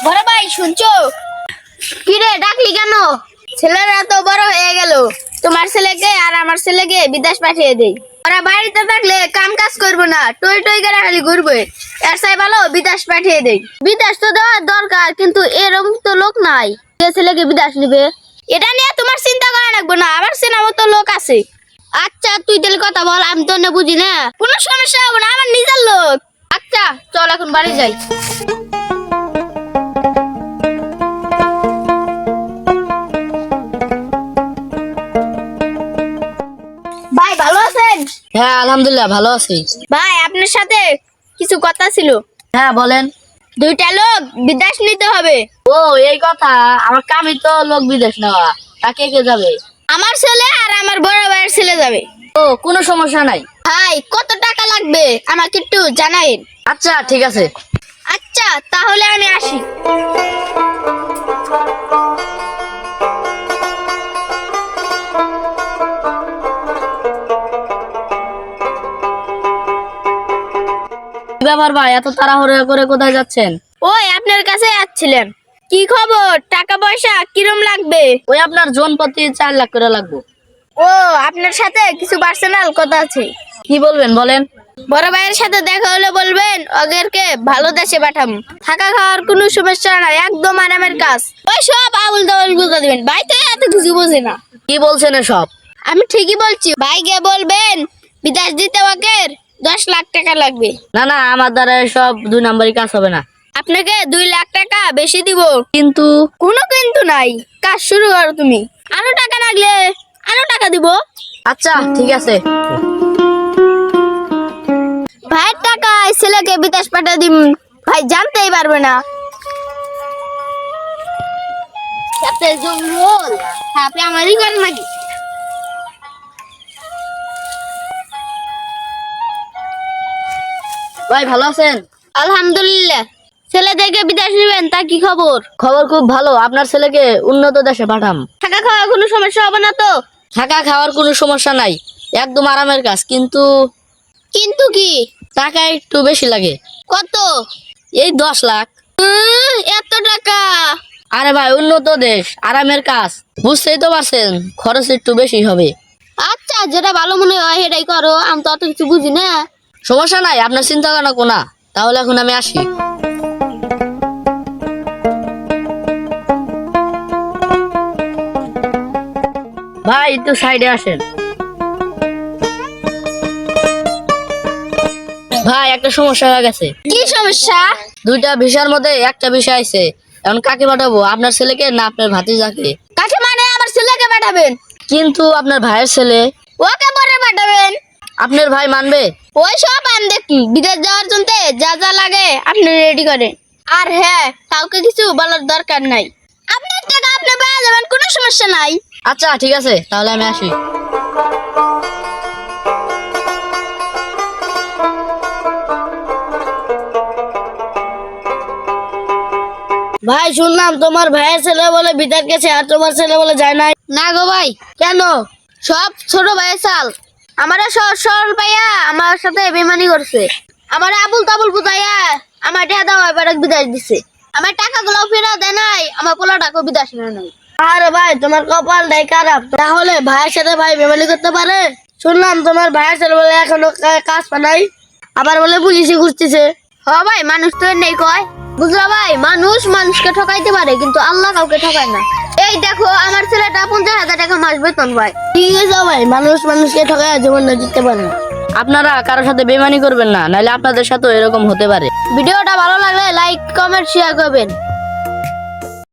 বড় ভাই শুনছো? কি রে ডাকলি কেন? ছেলেরা তো বড় হয়ে গেল, তোমার ছেলেকে আর আমার ছেলেকে বিদেশ পাঠিয়ে দেই। ওরা বাড়িতে থাকলে কাম কাজ করবো না, টই টই করে খালি ঘুরবে। এর চাই ভালো বিদেশ পাঠিয়ে দেই। বিদেশ তো দেওয়ার দরকার, কিন্তু এরকম তো লোক নাই যে ছেলেকে বিদেশ নিবে। এটা নিয়ে তোমার চিন্তা করা লাগবে না, আমার চেনা মতো লোক আছে। আচ্ছা তুই তাহলে কথা বল, আমি তো না বুঝি না। কোনো সমস্যা হবে না, আমার নিজের লোক। আচ্ছা চল এখন বাড়ি যাই। ভাই ভালো আছেন? হ্যাঁ আলহামদুলিল্লাহ ভালো আছি। ভাই আপনার সাথে কিছু কথা ছিল। হ্যাঁ বলেন। দুইটা লোক বিদেশ নিতে হবে। ও এই কথা, আমার কামই তো লোক বিদেশ নেওয়া। তাকে কে যাবে? আমার ছেলে আর আমার বড় ভাইয়ের ছেলে যাবে। ও কোনো সমস্যা নাই। ভাই কত টাকা লাগবে আমাকে একটু জানাইন। আচ্ছা ঠিক আছে। আচ্ছা তাহলে আমি আসি। কি ব্যাপার ভাই, এত তাড়াহুড়ো করে কোথায় যাচ্ছেন? ওই আপনার কাছে যাচ্ছিলাম। কি খবর, টাকা পয়সা কিরম লাগবে? ওই আপনার জনপ্রতি 4 লাখ করে লাগবে। ও আপনার সাথে কিছু পার্সোনাল কথা আছে। কি বলবেন বলেন। বড় ভাইয়ের সাথে দেখা হলে বলবেন ওদেরকে ভালো দেশে পাঠাম। থাকা খাওয়ার কোনো সমস্যা নাই, একদম আরামের কাজ। ওই সব আবুল তাবুল বুঝা দিবেন, ভাই তো এত কিছু বোঝে না। কি বলছেন এসব? আমি ঠিকই বলছি, ভাইকে বলবেন বিদেশ দিতে ওকে 10 লাখ টাকা লাগবে। না না, আমার দ্বারা এসব 2 নম্বরই কাজ হবে না। আপনাকে 2 লাখ টাকা বেশি দিব। কিন্তু কোনো কিন্তু নাই, কাজ শুরু করো তুমি। আরো টাকা লাগলে আরো টাকা দিব। আচ্ছা ঠিক আছে। ভাইয়ের টাকা ছেলেকে বিদেশ পাঠিয়ে দিম, ভাই জানতেই পারবে না। সাথে জঙ্গল আপনি আমারই করেন নাকি? ভাই ভালো আছেন? আলহামদুলিল্লাহ। ছেলে থেকে বিদেশ নিবেন, তা কি খবর? খবর খুব ভালো, আপনার ছেলেকে উন্নত দেশে পাঠাম। থাকা খাওয়া কোনো সমস্যা হবে না তো? থাকা খাওয়ার কোনো সমস্যা নাই, একদম আরামের কাজ। কিন্তু কিন্তু কি? টাকা একটু বেশি লাগে। কত? এই 10 লাখ। এত টাকা? আরে ভাই উন্নত দেশ, আরামের কাজ, বুঝতেই তো পারছেন, খরচ একটু বেশি হবে। আচ্ছা যেটা ভালো মনে হয় সেটাই করো, আমি তো অত কিছু বুঝি না। সমস্যা নাই, আপনার চিন্তা করেন না। তাহলে এখন আমি আসি। ভাই একটু সাইডে আসেন। ভাই একটা সমস্যা হয়ে গেছে। কি সমস্যা? 2টা ভিসার মধ্যে একটা ভিসা আইছে। এখন কাকে পাঠাবো, আপনার ছেলেকে না আপনার ভাতিজাকে? কাকে মানে আমার ছেলেকে পাঠাবেন? কিন্তু আপনার ভাইয়ের ছেলে। ওকে পরে পাঠাবেন। আপনার ভাই মানবে? ওই সব আমি দেখি, বিদেশ যাওয়ার জন্য যা যা লাগে আপনি রেডি করেন। আর হ্যাঁ, কাউকে কিছু বলার দরকার নাই। আপনার টাকা আপনি পেয়ে যাবেন, কোনো সমস্যা নাই। আচ্ছা ঠিক আছে, তাহলে আমি আসি। ভাই শুনলাম তোমার ভাইয়ের ছেলে বলে বিদেশ গেছে, আর তোমার ছেলে বলে যায় নাই। না গো ভাই। কেন? সব ছোট ভাইয়ের চাল। আমার সরল ভাইয়া আমার সাথে বেমানি করছে। আমার আবুল তাবুল বুঝাইয়া আমার টাকা দেওয়া এবার বিদেশ দিছে। আমার টাকাগুলো ফেরত দেয় নাই, আমার পোলাটাকে বিদেশ নেয় নাই। আরে ভাই তোমার কপালটাই খারাপ, তাহলে ভাইয়ের সাথে ভাই বেমানি করতে পারে? শুনলাম তোমার ভাইয়ের ছেলে বলে এখনো কাজ পানাই, আবার বলে পুলিশে ঘুরতেছে। হ ভাই, মানুষ তো নেই কয়। বুঝলা ভাই, মানুষ মানুষকে ঠকাইতে পারে, কিন্তু আল্লাহ কাউকে ঠকায় না। এই দেখো আমার ছেলেটা 50,000 টাকা মাস বেতন পায়। ঠিক আছে ভাই, মানুষ মানুষকে ঠকায় জীবন জিততে পারে না। আপনারা কারোর সাথে বেমানি করবেন না, নাহলে আপনাদের সাথে এরকম হতে পারে। ভিডিওটা ভালো লাগলে লাইক কমেন্ট শেয়ার করবেন।